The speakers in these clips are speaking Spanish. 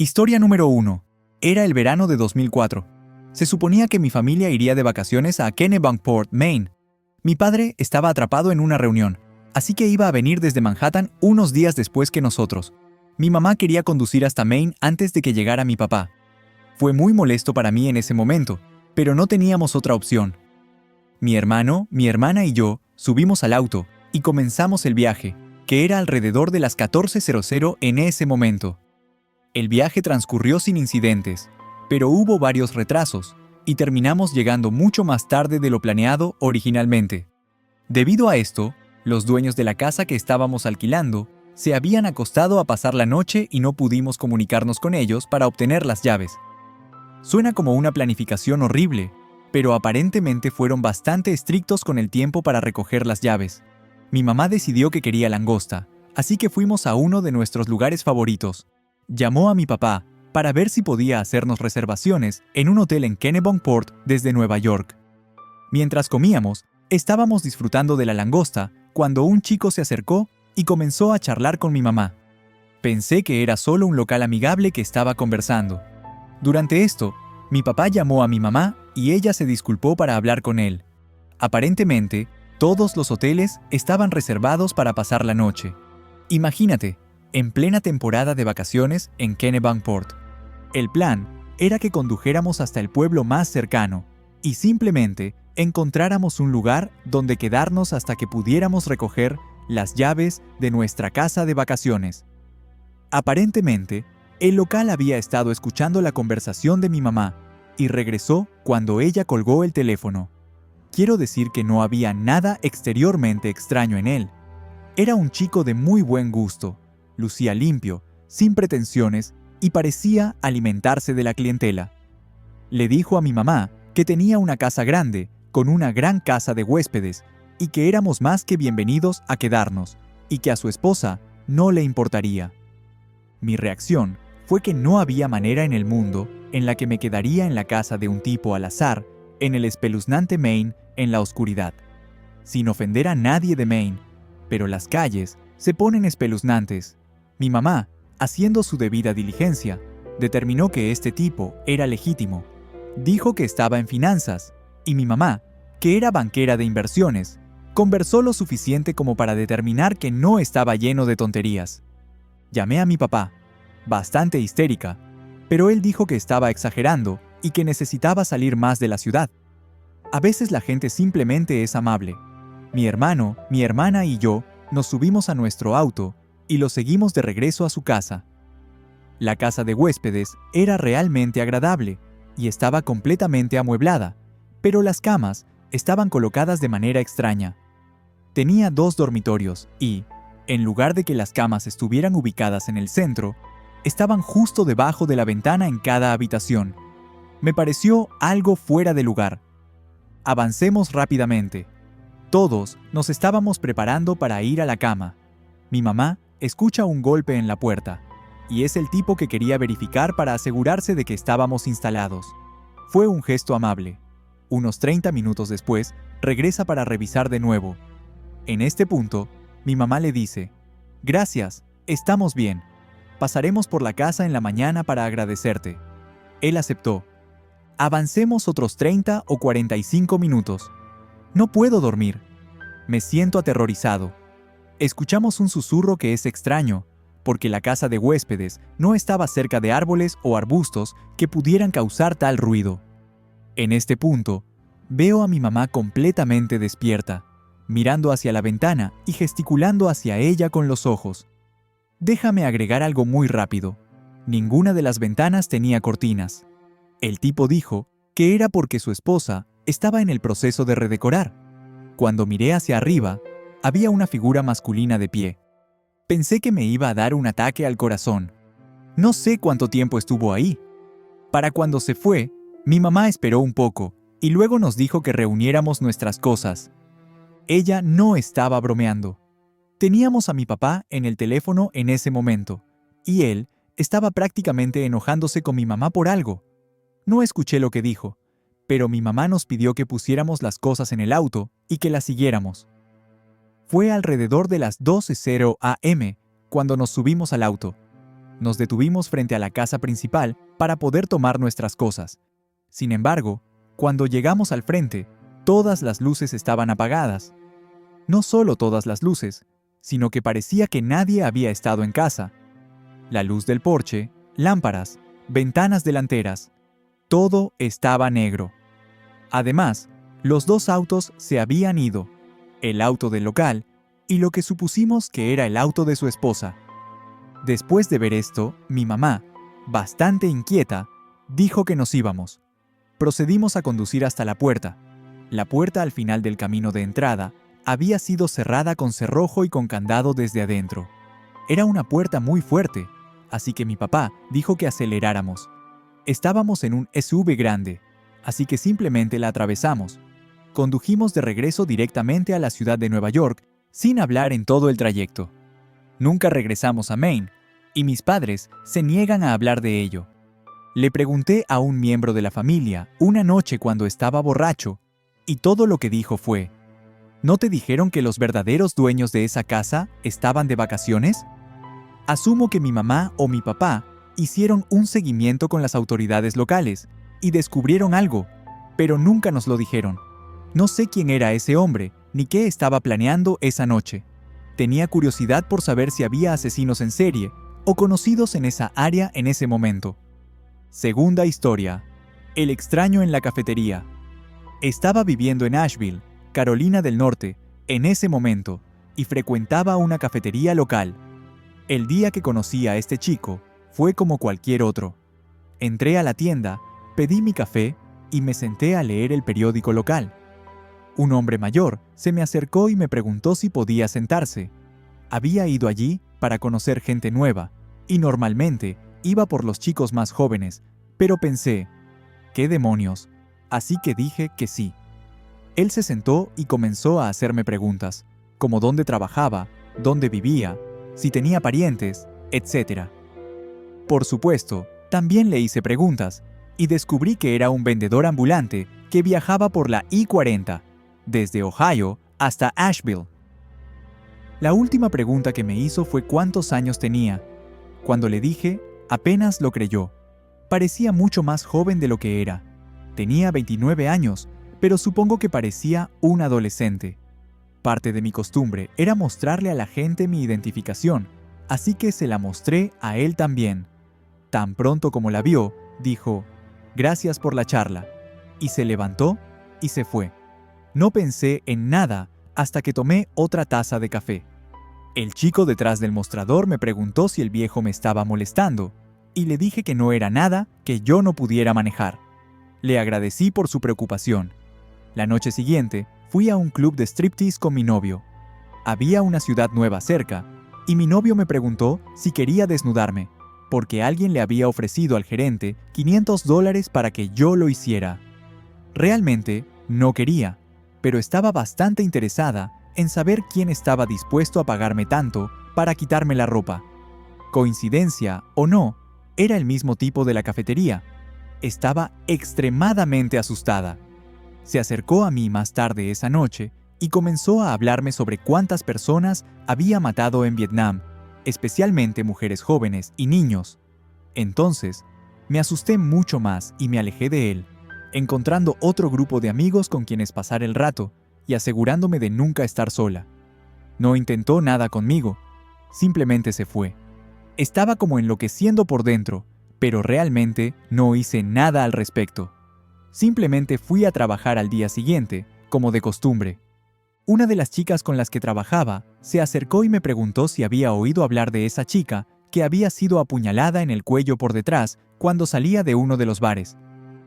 Historia número 1. Era el verano de 2004. Se suponía que mi familia iría de vacaciones a Kennebunkport, Maine. Mi padre estaba atrapado en una reunión, así que iba a venir desde Manhattan unos días después que nosotros. Mi mamá quería conducir hasta Maine antes de que llegara mi papá. Fue muy molesto para mí en ese momento, pero no teníamos otra opción. Mi hermano, mi hermana y yo subimos al auto y comenzamos el viaje, que era alrededor de las 14:00 en ese momento. El viaje transcurrió sin incidentes, pero hubo varios retrasos, y terminamos llegando mucho más tarde de lo planeado originalmente. Debido a esto, los dueños de la casa que estábamos alquilando se habían acostado a pasar la noche y no pudimos comunicarnos con ellos para obtener las llaves. Suena como una planificación horrible, pero aparentemente fueron bastante estrictos con el tiempo para recoger las llaves. Mi mamá decidió que quería langosta, así que fuimos a uno de nuestros lugares favoritos. Llamó a mi papá para ver si podía hacernos reservaciones en un hotel en Kennebunkport desde Nueva York. Mientras comíamos, estábamos disfrutando de la langosta cuando un chico se acercó y comenzó a charlar con mi mamá. Pensé que era solo un local amigable que estaba conversando. Durante esto, mi papá llamó a mi mamá y ella se disculpó para hablar con él. Aparentemente, todos los hoteles estaban reservados para pasar la noche. Imagínate, en plena temporada de vacaciones en Kennebunkport. El plan era que condujéramos hasta el pueblo más cercano y simplemente encontráramos un lugar donde quedarnos hasta que pudiéramos recoger las llaves de nuestra casa de vacaciones. Aparentemente, el local había estado escuchando la conversación de mi mamá y regresó cuando ella colgó el teléfono. Quiero decir que no había nada exteriormente extraño en él. Era un chico de muy buen gusto. Lucía limpio, sin pretensiones y parecía alimentarse de la clientela. Le dijo a mi mamá que tenía una casa grande, con una gran casa de huéspedes, y que éramos más que bienvenidos a quedarnos, y que a su esposa no le importaría. Mi reacción fue que no había manera en el mundo en la que me quedaría en la casa de un tipo al azar, en el espeluznante Maine, en la oscuridad. Sin ofender a nadie de Maine, pero las calles se ponen espeluznantes. Mi mamá, haciendo su debida diligencia, determinó que este tipo era legítimo. Dijo que estaba en finanzas, y mi mamá, que era banquera de inversiones, conversó lo suficiente como para determinar que no estaba lleno de tonterías. Llamé a mi papá, bastante histérica, pero él dijo que estaba exagerando y que necesitaba salir más de la ciudad. A veces la gente simplemente es amable. Mi hermano, mi hermana y yo nos subimos a nuestro auto y lo seguimos de regreso a su casa. La casa de huéspedes era realmente agradable y estaba completamente amueblada, pero las camas estaban colocadas de manera extraña. Tenía 2 dormitorios y, en lugar de que las camas estuvieran ubicadas en el centro, estaban justo debajo de la ventana en cada habitación. Me pareció algo fuera de lugar. Avancemos rápidamente. Todos nos estábamos preparando para ir a la cama. Mi mamá escucha un golpe en la puerta, y es el tipo que quería verificar para asegurarse de que estábamos instalados. Fue un gesto amable. Unos 30 minutos después, regresa para revisar de nuevo. En este punto, mi mamá le dice: «Gracias, estamos bien. Pasaremos por la casa en la mañana para agradecerte». Él aceptó. Avancemos otros 30 o 45 minutos. No puedo dormir. Me siento aterrorizado. Escuchamos un susurro que es extraño, porque la casa de huéspedes no estaba cerca de árboles o arbustos que pudieran causar tal ruido. En este punto, veo a mi mamá completamente despierta, mirando hacia la ventana y gesticulando hacia ella con los ojos. Déjame agregar algo muy rápido. Ninguna de las ventanas tenía cortinas. El tipo dijo que era porque su esposa estaba en el proceso de redecorar. Cuando miré hacia arriba, había una figura masculina de pie. Pensé que me iba a dar un ataque al corazón. No sé cuánto tiempo estuvo ahí. Para cuando se fue, mi mamá esperó un poco y luego nos dijo que reuniéramos nuestras cosas. Ella no estaba bromeando. Teníamos a mi papá en el teléfono en ese momento, y él estaba prácticamente enojándose con mi mamá por algo. No escuché lo que dijo, pero mi mamá nos pidió que pusiéramos las cosas en el auto y que las siguiéramos. Fue alrededor de las 12:00 a.m. cuando nos subimos al auto. Nos detuvimos frente a la casa principal para poder tomar nuestras cosas. Sin embargo, cuando llegamos al frente, todas las luces estaban apagadas. No solo todas las luces, sino que parecía que nadie había estado en casa. La luz del porche, lámparas, ventanas delanteras, todo estaba negro. Además, los dos autos se habían ido, el auto del local y lo que supusimos que era el auto de su esposa. Después de ver esto, mi mamá, bastante inquieta, dijo que nos íbamos. Procedimos a conducir hasta la puerta. La puerta al final del camino de entrada había sido cerrada con cerrojo y con candado desde adentro. Era una puerta muy fuerte, así que mi papá dijo que aceleráramos. Estábamos en un SUV grande, así que simplemente la atravesamos. Condujimos de regreso directamente a la ciudad de Nueva York, sin hablar en todo el trayecto. Nunca regresamos a Maine, y mis padres se niegan a hablar de ello. Le pregunté a un miembro de la familia una noche cuando estaba borracho, y todo lo que dijo fue: ¿no te dijeron que los verdaderos dueños de esa casa estaban de vacaciones? Asumo que mi mamá o mi papá hicieron un seguimiento con las autoridades locales y descubrieron algo, pero nunca nos lo dijeron. No sé quién era ese hombre, ni qué estaba planeando esa noche. Tenía curiosidad por saber si había asesinos en serie o conocidos en esa área en ese momento. Segunda historia. El extraño en la cafetería. Estaba viviendo en Asheville, Carolina del Norte, en ese momento, y frecuentaba una cafetería local. El día que conocí a este chico fue como cualquier otro. Entré a la tienda, pedí mi café y me senté a leer el periódico local. Un hombre mayor se me acercó y me preguntó si podía sentarse. Había ido allí para conocer gente nueva, y normalmente iba por los chicos más jóvenes, pero pensé, ¿qué demonios? Así que dije que sí. Él se sentó y comenzó a hacerme preguntas, como dónde trabajaba, dónde vivía, si tenía parientes, etc. Por supuesto, también le hice preguntas, y descubrí que era un vendedor ambulante que viajaba por la I-40, desde Ohio hasta Asheville. La última pregunta que me hizo fue cuántos años tenía. Cuando le dije, apenas lo creyó. Parecía mucho más joven de lo que era. Tenía 29 años, pero supongo que parecía un adolescente. Parte de mi costumbre era mostrarle a la gente mi identificación, así que se la mostré a él también. Tan pronto como la vio, dijo, «Gracias por la charla», y se levantó y se fue. No pensé en nada hasta que tomé otra taza de café. El chico detrás del mostrador me preguntó si el viejo me estaba molestando, y le dije que no era nada que yo no pudiera manejar. Le agradecí por su preocupación. La noche siguiente, fui a un club de striptease con mi novio. Había una ciudad nueva cerca, y mi novio me preguntó si quería desnudarme, porque alguien le había ofrecido al gerente $500 para que yo lo hiciera. Realmente, no quería, pero estaba bastante interesada en saber quién estaba dispuesto a pagarme tanto para quitarme la ropa. Coincidencia o no, era el mismo tipo de la cafetería. Estaba extremadamente asustada. Se acercó a mí más tarde esa noche y comenzó a hablarme sobre cuántas personas había matado en Vietnam, especialmente mujeres jóvenes y niños. Entonces, me asusté mucho más y me alejé de él, encontrando otro grupo de amigos con quienes pasar el rato y asegurándome de nunca estar sola. No intentó nada conmigo, simplemente se fue. Estaba como enloqueciendo por dentro, pero realmente no hice nada al respecto. Simplemente fui a trabajar al día siguiente, como de costumbre. Una de las chicas con las que trabajaba se acercó y me preguntó si había oído hablar de esa chica que había sido apuñalada en el cuello por detrás cuando salía de uno de los bares.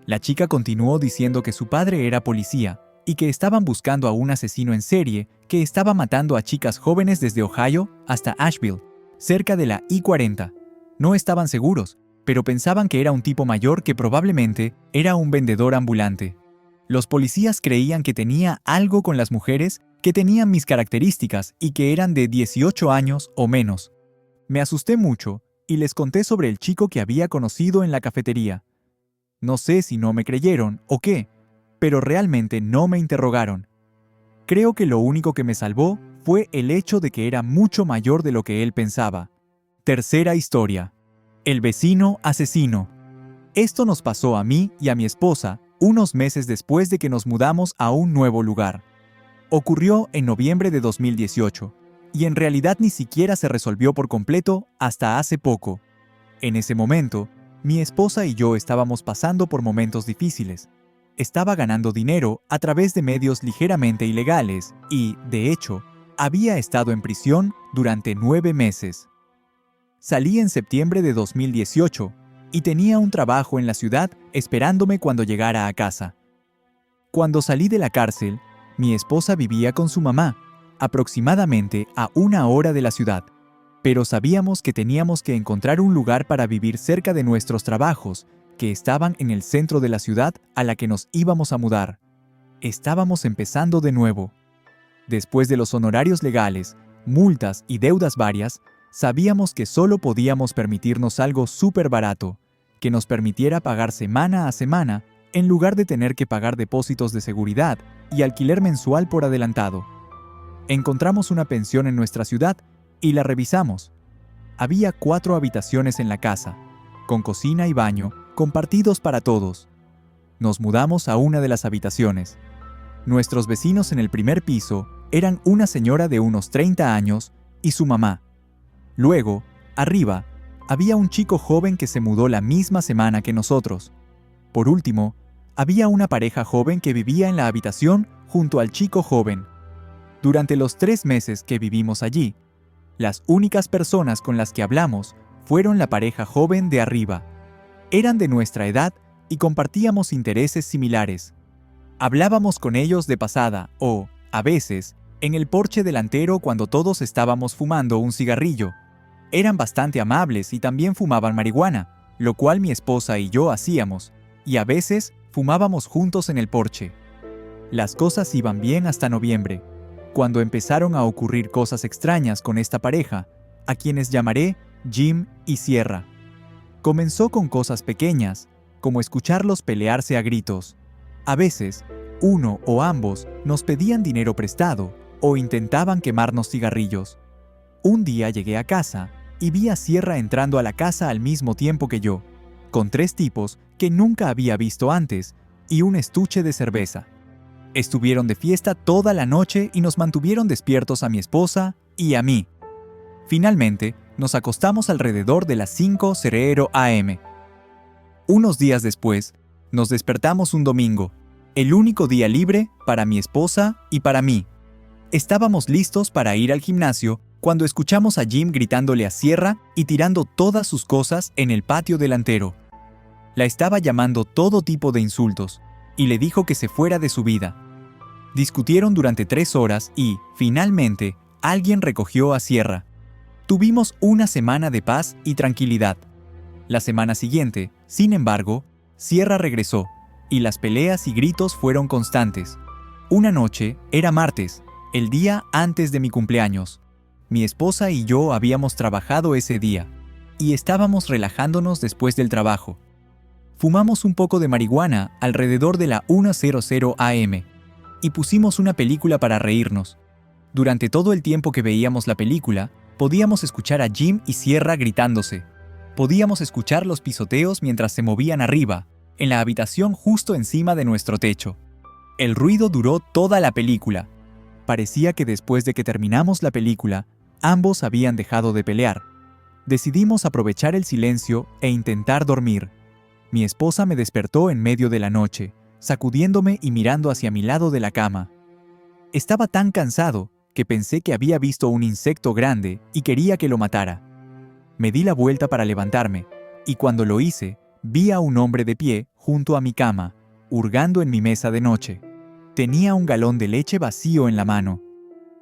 La chica continuó diciendo que su padre era policía y que estaban buscando a un asesino en serie que estaba matando a chicas jóvenes desde Ohio hasta Asheville, cerca de la I-40. No estaban seguros, pero pensaban que era un tipo mayor que probablemente era un vendedor ambulante. Los policías creían que tenía algo con las mujeres que tenían mis características y que eran de 18 años o menos. Me asusté mucho y les conté sobre el chico que había conocido en la cafetería. No sé si no me creyeron o qué, pero realmente no me interrogaron. Creo que lo único que me salvó fue el hecho de que era mucho mayor de lo que él pensaba. Tercera historia. El vecino asesino. Esto nos pasó a mí y a mi esposa unos meses después de que nos mudamos a un nuevo lugar. Ocurrió en noviembre de 2018, y en realidad ni siquiera se resolvió por completo hasta hace poco. En ese momento, mi esposa y yo estábamos pasando por momentos difíciles. Estaba ganando dinero a través de medios ligeramente ilegales y, de hecho, había estado en prisión durante 9 meses. Salí en septiembre de 2018 y tenía un trabajo en la ciudad esperándome cuando llegara a casa. Cuando salí de la cárcel, mi esposa vivía con su mamá, aproximadamente a 1 hora de la ciudad, pero sabíamos que teníamos que encontrar un lugar para vivir cerca de nuestros trabajos, que estaban en el centro de la ciudad a la que nos íbamos a mudar. Estábamos empezando de nuevo. Después de los honorarios legales, multas y deudas varias, sabíamos que solo podíamos permitirnos algo súper barato, que nos permitiera pagar semana a semana en lugar de tener que pagar depósitos de seguridad y alquiler mensual por adelantado. Encontramos una pensión en nuestra ciudad y la revisamos. Había 4 habitaciones en la casa, con cocina y baño, compartidos para todos. Nos mudamos a una de las habitaciones. Nuestros vecinos en el primer piso eran una señora de unos 30 años y su mamá. Luego, arriba, había un chico joven que se mudó la misma semana que nosotros. Por último, había una pareja joven que vivía en la habitación junto al chico joven. Durante los 3 meses que vivimos allí, las únicas personas con las que hablamos fueron la pareja joven de arriba. Eran de nuestra edad y compartíamos intereses similares. Hablábamos con ellos de pasada o, a veces, en el porche delantero cuando todos estábamos fumando un cigarrillo. Eran bastante amables y también fumaban marihuana, lo cual mi esposa y yo hacíamos, y a veces fumábamos juntos en el porche. Las cosas iban bien hasta noviembre, cuando empezaron a ocurrir cosas extrañas con esta pareja, a quienes llamaré Jim y Sierra. Comenzó con cosas pequeñas, como escucharlos pelearse a gritos. A veces, uno o ambos nos pedían dinero prestado o intentaban quemarnos cigarrillos. Un día llegué a casa y vi a Sierra entrando a la casa al mismo tiempo que yo, con 3 tipos que nunca había visto antes y un estuche de cerveza. Estuvieron de fiesta toda la noche y nos mantuvieron despiertos a mi esposa y a mí. Finalmente, nos acostamos alrededor de las 5:00 am. Unos días después, nos despertamos un domingo, el único día libre para mi esposa y para mí. Estábamos listos para ir al gimnasio cuando escuchamos a Jim gritándole a Sierra y tirando todas sus cosas en el patio delantero. La estaba llamando todo tipo de insultos y le dijo que se fuera de su vida. Discutieron durante 3 horas y, finalmente, alguien recogió a Sierra. Tuvimos una semana de paz y tranquilidad. La semana siguiente, sin embargo, Sierra regresó, y las peleas y gritos fueron constantes. Una noche, era martes, el día antes de mi cumpleaños. Mi esposa y yo habíamos trabajado ese día, y estábamos relajándonos después del trabajo. Fumamos un poco de marihuana alrededor de la 1:00 am, y pusimos una película para reírnos. Durante todo el tiempo que veíamos la película, podíamos escuchar a Jim y Sierra gritándose. Podíamos escuchar los pisoteos mientras se movían arriba, en la habitación justo encima de nuestro techo. El ruido duró toda la película. Parecía que después de que terminamos la película, ambos habían dejado de pelear. Decidimos aprovechar el silencio e intentar dormir. Mi esposa me despertó en medio de la noche, sacudiéndome y mirando hacia mi lado de la cama. Estaba tan cansado que pensé que había visto un insecto grande y quería que lo matara. Me di la vuelta para levantarme, y cuando lo hice, vi a un hombre de pie junto a mi cama, hurgando en mi mesa de noche. Tenía un galón de leche vacío en la mano.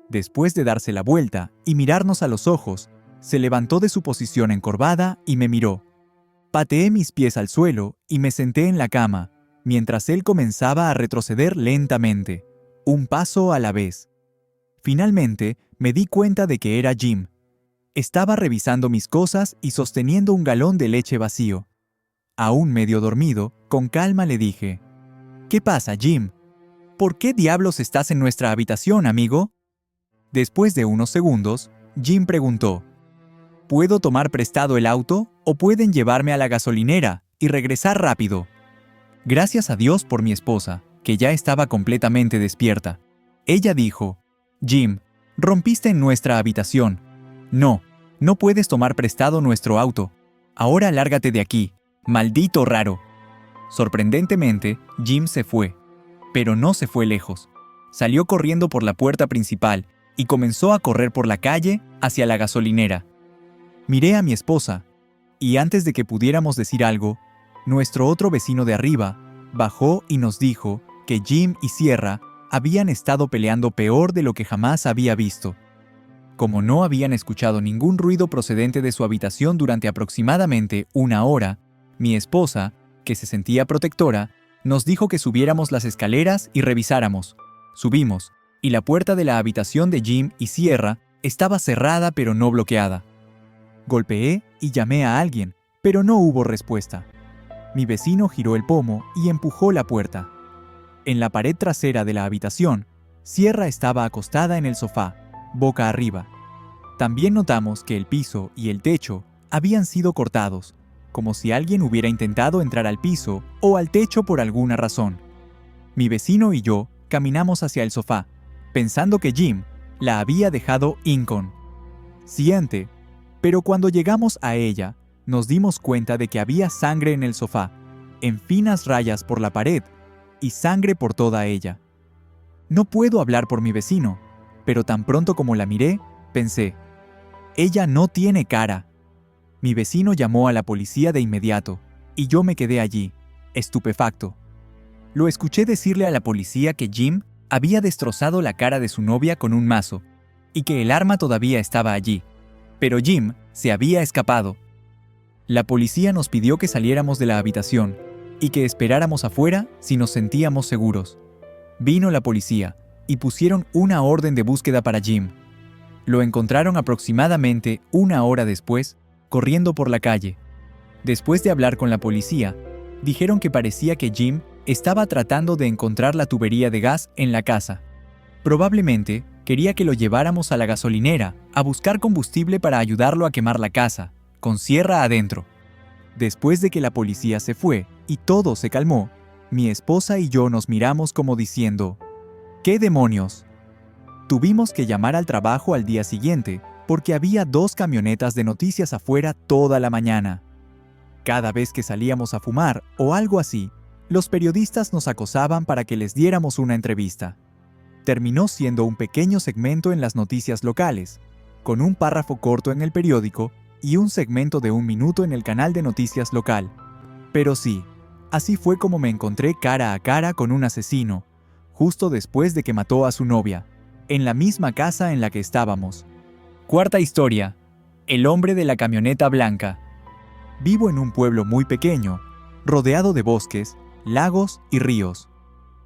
Después de darse la vuelta y mirarnos a los ojos, se levantó de su posición encorvada y me miró. Pateé mis pies al suelo y me senté en la cama, mientras él comenzaba a retroceder lentamente, un paso a la vez. Finalmente, me di cuenta de que era Jim. Estaba revisando mis cosas y sosteniendo un galón de leche vacío. Aún medio dormido, con calma le dije: «¿Qué pasa, Jim? ¿Por qué diablos estás en nuestra habitación, amigo?» Después de unos segundos, Jim preguntó: ¿Puedo tomar prestado el auto o pueden llevarme a la gasolinera y regresar rápido? Gracias a Dios por mi esposa, que ya estaba completamente despierta. Ella dijo, Jim, rompiste en nuestra habitación. No, no puedes tomar prestado nuestro auto. Ahora lárgate de aquí, maldito raro. Sorprendentemente, Jim se fue, pero no se fue lejos. Salió corriendo por la puerta principal y comenzó a correr por la calle hacia la gasolinera. Miré a mi esposa, y antes de que pudiéramos decir algo, nuestro otro vecino de arriba bajó y nos dijo que Jim y Sierra habían estado peleando peor de lo que jamás había visto. Como no habían escuchado ningún ruido procedente de su habitación durante aproximadamente una hora, mi esposa, que se sentía protectora, nos dijo que subiéramos las escaleras y revisáramos. Subimos, y la puerta de la habitación de Jim y Sierra estaba cerrada pero no bloqueada. Golpeé y llamé a alguien, pero no hubo respuesta. Mi vecino giró el pomo y empujó la puerta. En la pared trasera de la habitación, Sierra estaba acostada en el sofá, boca arriba. También notamos que el piso y el techo habían sido cortados, como si alguien hubiera intentado entrar al piso o al techo por alguna razón. Mi vecino y yo caminamos hacia el sofá, pensando que Jim la había dejado inconsciente, pero cuando llegamos a ella, nos dimos cuenta de que había sangre en el sofá, en finas rayas por la pared, y sangre por toda ella. No puedo hablar por mi vecino, pero tan pronto como la miré, pensé, ella no tiene cara. Mi vecino llamó a la policía de inmediato, y yo me quedé allí, estupefacto. Lo escuché decirle a la policía que Jim había destrozado la cara de su novia con un mazo, y que el arma todavía estaba allí, pero Jim se había escapado. La policía nos pidió que saliéramos de la habitación y que esperáramos afuera si nos sentíamos seguros. Vino la policía y pusieron una orden de búsqueda para Jim. Lo encontraron aproximadamente una hora después, corriendo por la calle. Después de hablar con la policía, dijeron que parecía que Jim estaba tratando de encontrar la tubería de gas en la casa. Probablemente quería que lo lleváramos a la gasolinera a buscar combustible para ayudarlo a quemar la casa, con Sierra adentro. Después de que la policía se fue y todo se calmó, mi esposa y yo nos miramos como diciendo, ¿qué demonios? Tuvimos que llamar al trabajo al día siguiente porque había 2 camionetas de noticias afuera toda la mañana. Cada vez que salíamos a fumar o algo así, los periodistas nos acosaban para que les diéramos una entrevista. Terminó siendo un pequeño segmento en las noticias locales, con un párrafo corto en el periódico y un segmento de 1 minuto en el canal de noticias local. Pero sí, así fue como me encontré cara a cara con un asesino, justo después de que mató a su novia, en la misma casa en la que estábamos. Cuarta historia. El hombre de la camioneta blanca. Vivo en un pueblo muy pequeño, rodeado de bosques, lagos y ríos.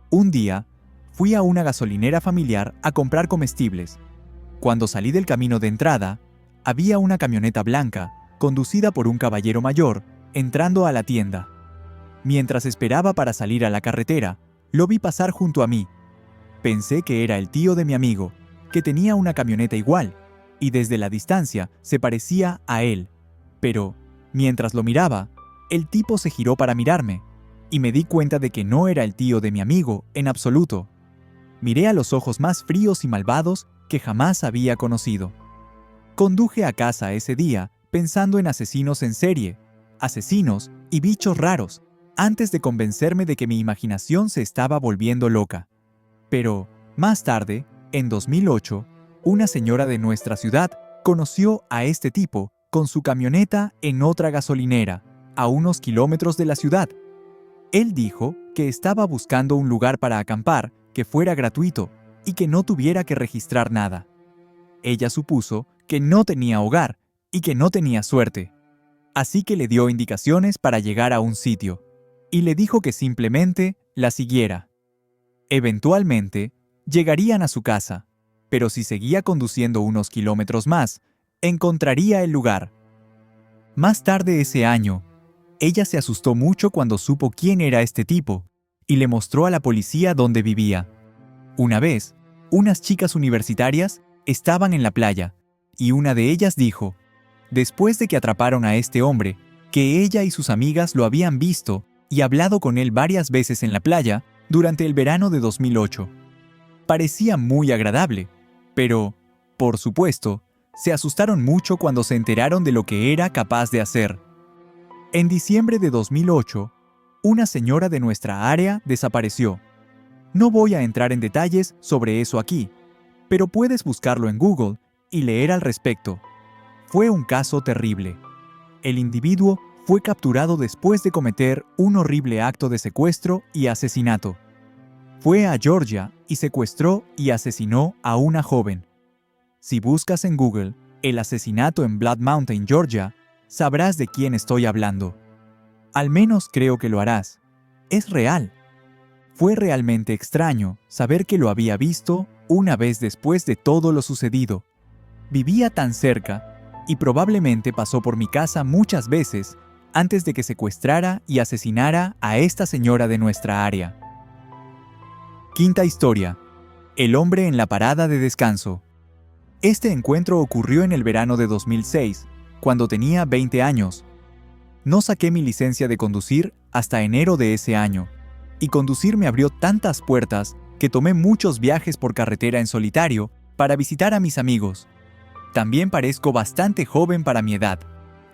Un día, fui a una gasolinera familiar a comprar comestibles. Cuando salí del camino de entrada, había una camioneta blanca, conducida por un caballero mayor, entrando a la tienda. Mientras esperaba para salir a la carretera, lo vi pasar junto a mí. Pensé que era el tío de mi amigo, que tenía una camioneta igual, y desde la distancia se parecía a él. Pero, mientras lo miraba, el tipo se giró para mirarme, y me di cuenta de que no era el tío de mi amigo en absoluto. Miré a los ojos más fríos y malvados que jamás había conocido. Conduje a casa ese día pensando en asesinos en serie, asesinos y bichos raros, antes de convencerme de que mi imaginación se estaba volviendo loca. Pero, más tarde, en 2008, una señora de nuestra ciudad conoció a este tipo con su camioneta en otra gasolinera, a unos kilómetros de la ciudad. Él dijo que estaba buscando un lugar para acampar que fuera gratuito y que no tuviera que registrar nada. Ella supuso que no tenía hogar y que no tenía suerte. Así que le dio indicaciones para llegar a un sitio, y le dijo que simplemente la siguiera. Eventualmente, llegarían a su casa, pero si seguía conduciendo unos kilómetros más, encontraría el lugar. Más tarde ese año, ella se asustó mucho cuando supo quién era este tipo, y le mostró a la policía dónde vivía. Una vez, unas chicas universitarias estaban en la playa, y una de ellas dijo, después de que atraparon a este hombre, que ella y sus amigas lo habían visto y hablado con él varias veces en la playa durante el verano de 2008. Parecía muy agradable, pero, por supuesto, se asustaron mucho cuando se enteraron de lo que era capaz de hacer. En diciembre de 2008, una señora de nuestra área desapareció. No voy a entrar en detalles sobre eso aquí, pero puedes buscarlo en Google y leer al respecto. Fue un caso terrible. El individuo fue capturado después de cometer un horrible acto de secuestro y asesinato. Fue a Georgia y secuestró y asesinó a una joven. Si buscas en Google el asesinato en Blood Mountain, Georgia, sabrás de quién estoy hablando. Al menos creo que lo harás. Es real. Fue realmente extraño saber que lo había visto una vez después de todo lo sucedido. Vivía tan cerca y probablemente pasó por mi casa muchas veces antes de que secuestrara y asesinara a esta señora de nuestra área. Quinta historia. El hombre en la parada de descanso. Este encuentro ocurrió en el verano de 2006, cuando tenía 20 años. No saqué mi licencia de conducir hasta enero de ese año, y conducir me abrió tantas puertas que tomé muchos viajes por carretera en solitario para visitar a mis amigos. También parezco bastante joven para mi edad,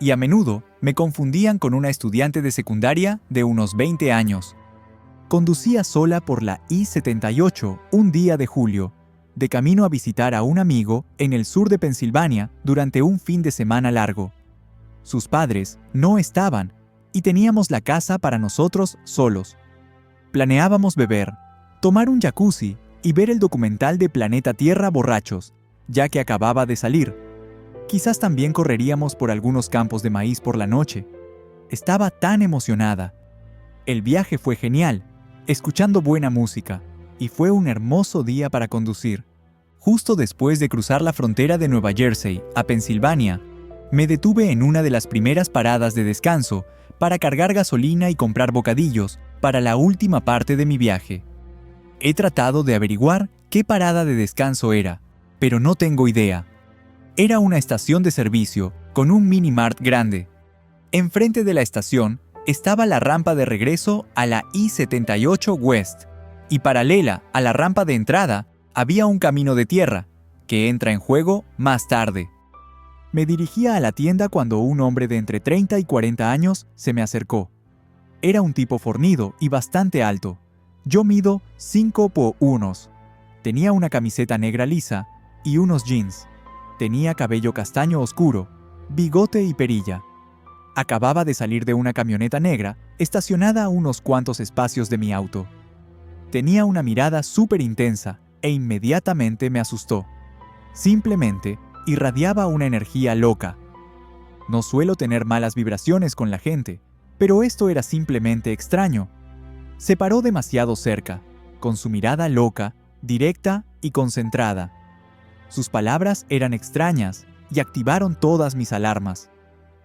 y a menudo me confundían con una estudiante de secundaria de unos 20 años. Conducía sola por la I-78 un día de julio, de camino a visitar a un amigo en el sur de Pensilvania durante un fin de semana largo. Sus padres no estaban y teníamos la casa para nosotros solos. Planeábamos beber, tomar un jacuzzi y ver el documental de Planeta Tierra borrachos, ya que acababa de salir. Quizás también correríamos por algunos campos de maíz por la noche. Estaba tan emocionada. El viaje fue genial, escuchando buena música, y fue un hermoso día para conducir. Justo después de cruzar la frontera de Nueva Jersey a Pensilvania, me detuve en una de las primeras paradas de descanso para cargar gasolina y comprar bocadillos para la última parte de mi viaje. He tratado de averiguar qué parada de descanso era, pero no tengo idea. Era una estación de servicio con un mini-mart grande. Enfrente de la estación estaba la rampa de regreso a la I-78 West, y paralela a la rampa de entrada había un camino de tierra, que entra en juego más tarde. Me dirigía a la tienda cuando un hombre de entre 30 y 40 años se me acercó. Era un tipo fornido y bastante alto. Yo mido 5'1". Tenía una camiseta negra lisa y unos jeans. Tenía cabello castaño oscuro, bigote y perilla. Acababa de salir de una camioneta negra estacionada a unos cuantos espacios de mi auto. Tenía una mirada súper intensa e inmediatamente me asustó. Simplemente irradiaba una energía loca. No suelo tener malas vibraciones con la gente, pero esto era simplemente extraño. Se paró demasiado cerca, con su mirada loca, directa y concentrada. Sus palabras eran extrañas y activaron todas mis alarmas.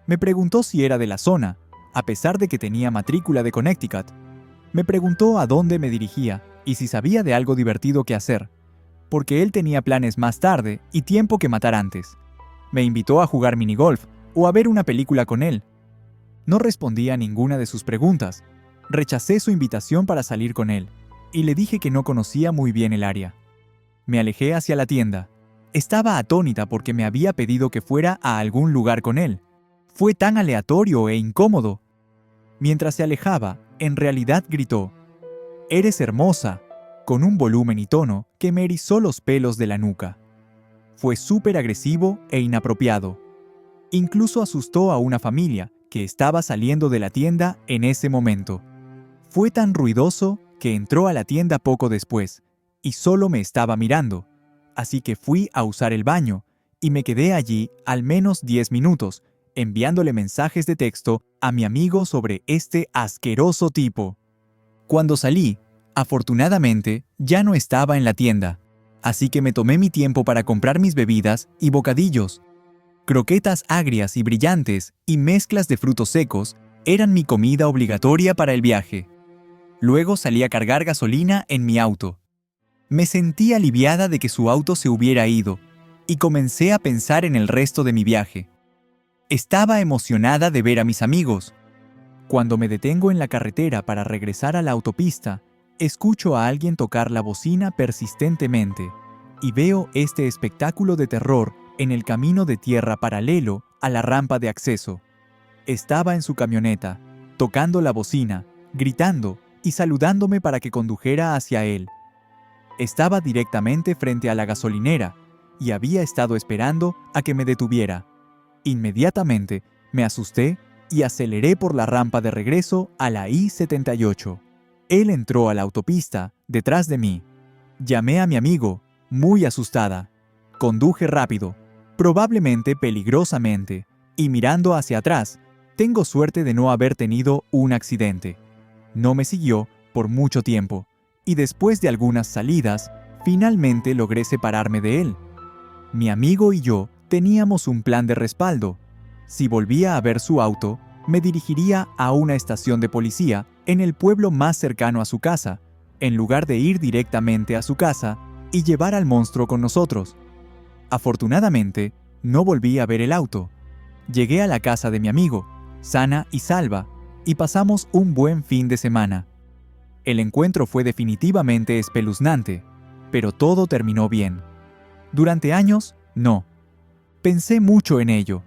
Me preguntó si era de la zona, a pesar de que tenía matrícula de Connecticut. Me preguntó a dónde me dirigía y si sabía de algo divertido que hacer, porque él tenía planes más tarde y tiempo que matar antes. Me invitó a jugar minigolf o a ver una película con él. No respondí a ninguna de sus preguntas. Rechacé su invitación para salir con él y le dije que no conocía muy bien el área. Me alejé hacia la tienda. Estaba atónita porque me había pedido que fuera a algún lugar con él. Fue tan aleatorio e incómodo. Mientras se alejaba, en realidad gritó: «Eres hermosa», con un volumen y tono que me erizó los pelos de la nuca. Fue súper agresivo e inapropiado. Incluso asustó a una familia que estaba saliendo de la tienda en ese momento. Fue tan ruidoso que entró a la tienda poco después y solo me estaba mirando, así que fui a usar el baño y me quedé allí al menos 10 minutos, enviándole mensajes de texto a mi amigo sobre este asqueroso tipo. Cuando salí, afortunadamente, ya no estaba en la tienda, así que me tomé mi tiempo para comprar mis bebidas y bocadillos. Croquetas agrias y brillantes y mezclas de frutos secos eran mi comida obligatoria para el viaje. Luego salí a cargar gasolina en mi auto. Me sentí aliviada de que su auto se hubiera ido y comencé a pensar en el resto de mi viaje. Estaba emocionada de ver a mis amigos. Cuando me detengo en la carretera para regresar a la autopista, escucho a alguien tocar la bocina persistentemente y veo este espectáculo de terror en el camino de tierra paralelo a la rampa de acceso. Estaba en su camioneta, tocando la bocina, gritando y saludándome para que condujera hacia él. Estaba directamente frente a la gasolinera y había estado esperando a que me detuviera. Inmediatamente me asusté y aceleré por la rampa de regreso a la I-78. Él entró a la autopista detrás de mí. Llamé a mi amigo, muy asustada. Conduje rápido, probablemente peligrosamente, y mirando hacia atrás, tengo suerte de no haber tenido un accidente. No me siguió por mucho tiempo, y después de algunas salidas, finalmente logré separarme de él. Mi amigo y yo teníamos un plan de respaldo. Si volvía a ver su auto, me dirigiría a una estación de policía en el pueblo más cercano a su casa, en lugar de ir directamente a su casa y llevar al monstruo con nosotros. Afortunadamente, no volví a ver el auto. Llegué a la casa de mi amigo, sana y salva, y pasamos un buen fin de semana. El encuentro fue definitivamente espeluznante, pero todo terminó bien. Durante años, no. Pensé mucho en ello.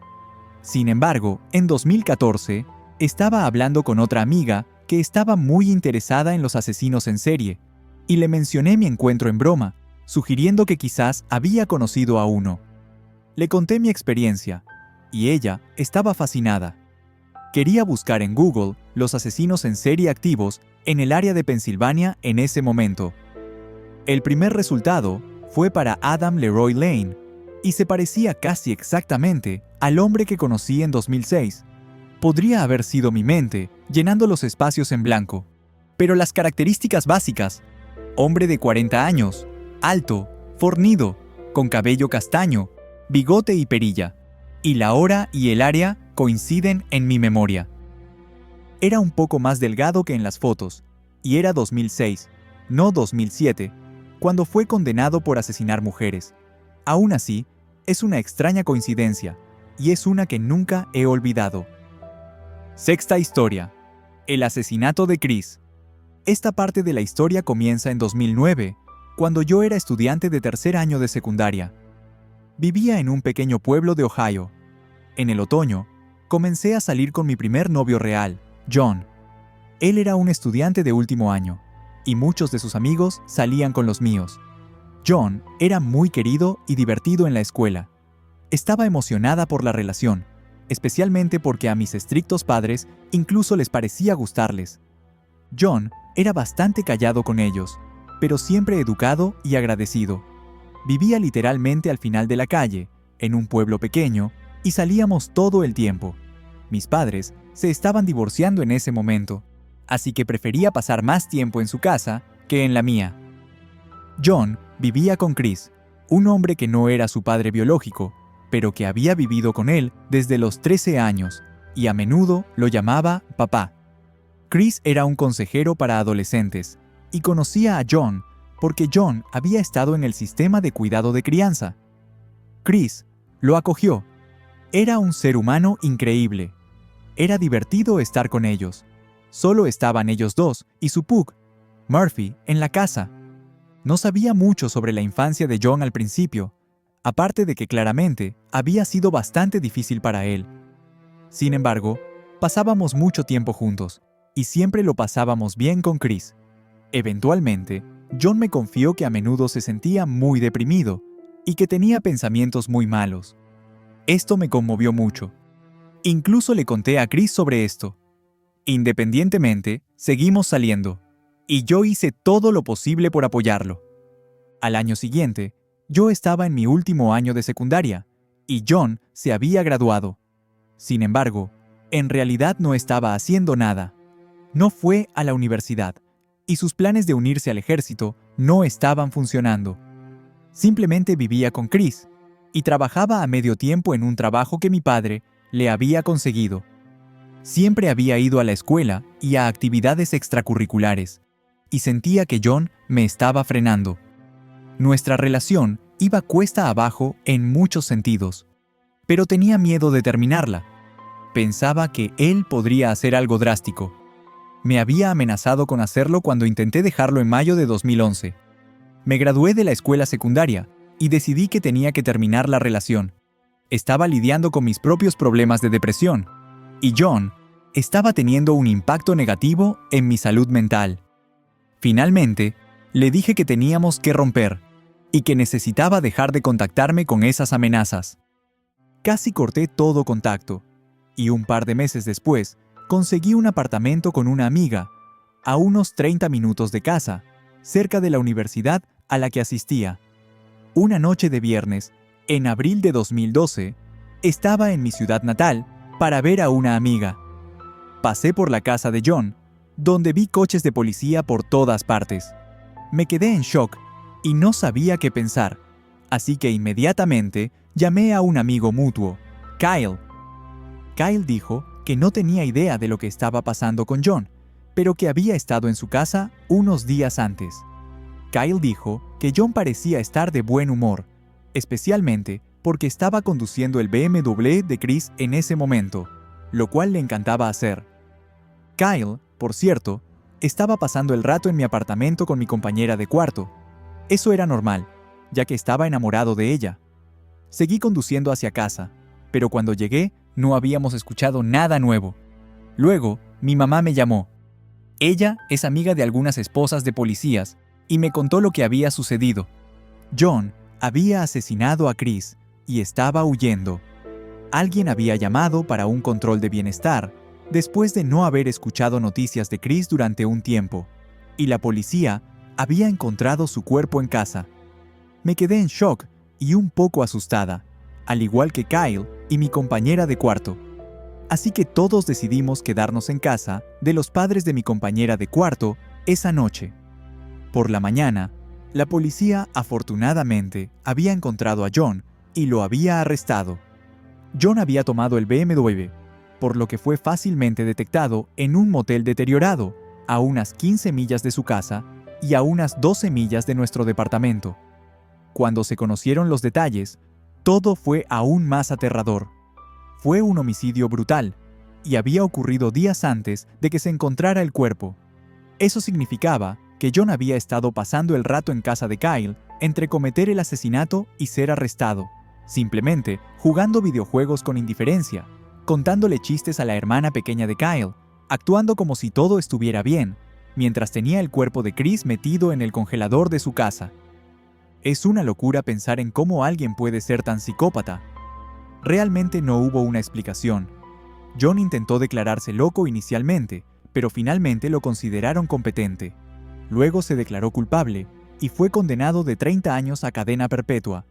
Sin embargo, en 2014, estaba hablando con otra amiga que estaba muy interesada en los asesinos en serie, y le mencioné mi encuentro en broma, sugiriendo que quizás había conocido a uno. Le conté mi experiencia, y ella estaba fascinada. Quería buscar en Google los asesinos en serie activos en el área de Pensilvania en ese momento. El primer resultado fue para Adam Leroy Lane, y se parecía casi exactamente al hombre que conocí en 2006. Podría haber sido mi mente, llenando los espacios en blanco. Pero las características básicas: hombre de 40 años, alto, fornido, con cabello castaño, bigote y perilla. Y la hora y el área coinciden en mi memoria. Era un poco más delgado que en las fotos, y era 2006, no 2007, cuando fue condenado por asesinar mujeres. Aún así, es una extraña coincidencia, y es una que nunca he olvidado. Sexta historia: el asesinato de Chris. Esta parte de la historia comienza en 2009, cuando yo era estudiante de tercer año de secundaria. Vivía en un pequeño pueblo de Ohio. En el otoño, comencé a salir con mi primer novio real, John. Él era un estudiante de último año, y muchos de sus amigos salían con los míos. John era muy querido y divertido en la escuela. Estaba emocionada por la relación, especialmente porque a mis estrictos padres incluso les parecía gustarles. John era bastante callado con ellos, pero siempre educado y agradecido. Vivía literalmente al final de la calle, en un pueblo pequeño, y salíamos todo el tiempo. Mis padres se estaban divorciando en ese momento, así que prefería pasar más tiempo en su casa que en la mía. John vivía con Chris, un hombre que no era su padre biológico, pero que había vivido con él desde los 13 años, y a menudo lo llamaba papá. Chris era un consejero para adolescentes, y conocía a John porque John había estado en el sistema de cuidado de crianza. Chris lo acogió. Era un ser humano increíble. Era divertido estar con ellos. Solo estaban ellos dos y su pug, Murphy, en la casa. No sabía mucho sobre la infancia de John al principio, aparte de que claramente había sido bastante difícil para él. Sin embargo, pasábamos mucho tiempo juntos, y siempre lo pasábamos bien con Chris. Eventualmente, John me confió que a menudo se sentía muy deprimido y que tenía pensamientos muy malos. Esto me conmovió mucho. Incluso le conté a Chris sobre esto. Independientemente, seguimos saliendo, y yo hice todo lo posible por apoyarlo. Al año siguiente, yo estaba en mi último año de secundaria, y John se había graduado. Sin embargo, en realidad no estaba haciendo nada. No fue a la universidad, y sus planes de unirse al ejército no estaban funcionando. Simplemente vivía con Chris, y trabajaba a medio tiempo en un trabajo que mi padre le había conseguido. Siempre había ido a la escuela y a actividades extracurriculares, y sentía que John me estaba frenando. Nuestra relación iba cuesta abajo en muchos sentidos, pero tenía miedo de terminarla, Pensaba que él podría hacer algo drástico. Me había amenazado con hacerlo cuando intenté dejarlo en mayo de 2011. Me gradué de la escuela secundaria y decidí que tenía que terminar la relación. Estaba lidiando con mis propios problemas de depresión, y John estaba teniendo un impacto negativo en mi salud mental. Finalmente, le dije que teníamos que romper y que necesitaba dejar de contactarme con esas amenazas. Casi corté todo contacto, y un par de meses después, conseguí un apartamento con una amiga, a unos 30 minutos de casa, cerca de la universidad a la que asistía. Una noche de viernes, en abril de 2012, estaba en mi ciudad natal para ver a una amiga. Pasé por la casa de John, donde vi coches de policía por todas partes. Me quedé en shock y no sabía qué pensar, así que inmediatamente llamé a un amigo mutuo, Kyle. Kyle dijo que no tenía idea de lo que estaba pasando con John, pero que había estado en su casa unos días antes. Kyle dijo que John parecía estar de buen humor, especialmente porque estaba conduciendo el BMW de Chris en ese momento, lo cual le encantaba hacer. Kyle, por cierto, estaba pasando el rato en mi apartamento con mi compañera de cuarto. Eso era normal, ya que estaba enamorado de ella. Seguí conduciendo hacia casa, pero cuando llegué no habíamos escuchado nada nuevo. Luego, mi mamá me llamó. Ella es amiga de algunas esposas de policías y me contó lo que había sucedido. John había asesinado a Chris y estaba huyendo. Alguien había llamado para un control de bienestar después de no haber escuchado noticias de Chris durante un tiempo, y la policía había encontrado su cuerpo en casa. Me quedé en shock y un poco asustada, al igual que Kyle y mi compañera de cuarto. Así que todos decidimos quedarnos en casa de los padres de mi compañera de cuarto esa noche. Por la mañana, la policía afortunadamente había encontrado a John y lo había arrestado. John había tomado el BMW, por lo que fue fácilmente detectado en un motel deteriorado, a unas 15 millas de su casa y a unas 12 millas de nuestro departamento. Cuando se conocieron los detalles, todo fue aún más aterrador. Fue un homicidio brutal, y había ocurrido días antes de que se encontrara el cuerpo. Eso significaba que John había estado pasando el rato en casa de Kyle entre cometer el asesinato y ser arrestado, simplemente jugando videojuegos con indiferencia, contándole chistes a la hermana pequeña de Kyle, actuando como si todo estuviera bien, mientras tenía el cuerpo de Chris metido en el congelador de su casa. Es una locura pensar en cómo alguien puede ser tan psicópata. Realmente no hubo una explicación. John intentó declararse loco inicialmente, pero finalmente lo consideraron competente. Luego se declaró culpable y fue condenado de 30 años a cadena perpetua.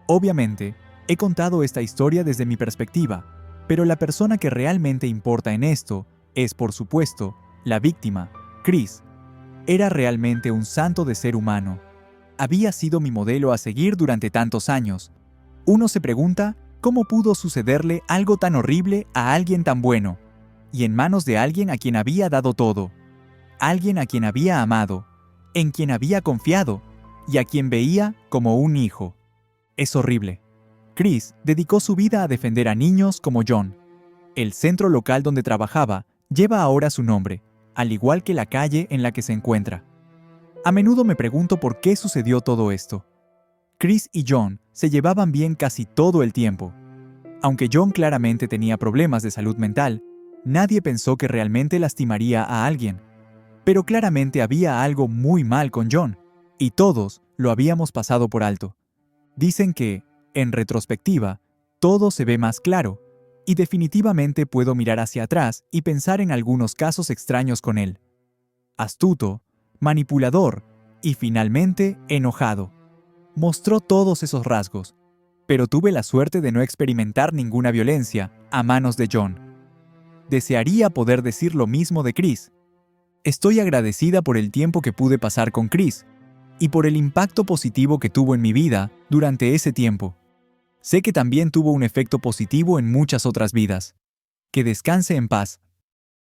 Obviamente, he contado esta historia desde mi perspectiva, pero la persona que realmente importa en esto es, por supuesto, la víctima, Chris. Era realmente un santo de ser humano. Había sido mi modelo a seguir durante tantos años. Uno se pregunta cómo pudo sucederle algo tan horrible a alguien tan bueno, y en manos de alguien a quien había dado todo, alguien a quien había amado, en quien había confiado y a quien veía como un hijo. Es horrible. Chris dedicó su vida a defender a niños como John. El centro local donde trabajaba lleva ahora su nombre, al igual que la calle en la que se encuentra. A menudo me pregunto por qué sucedió todo esto. Chris y John se llevaban bien casi todo el tiempo. Aunque John claramente tenía problemas de salud mental, nadie pensó que realmente lastimaría a alguien. Pero claramente había algo muy mal con John, y todos lo habíamos pasado por alto. Dicen que, en retrospectiva, todo se ve más claro, y definitivamente puedo mirar hacia atrás y pensar en algunos casos extraños con él. Astuto, manipulador y finalmente enojado. Mostró todos esos rasgos, pero tuve la suerte de no experimentar ninguna violencia a manos de John. Desearía poder decir lo mismo de Chris. Estoy agradecida por el tiempo que pude pasar con Chris y por el impacto positivo que tuvo en mi vida durante ese tiempo. Sé que también tuvo un efecto positivo en muchas otras vidas. Que descanse en paz.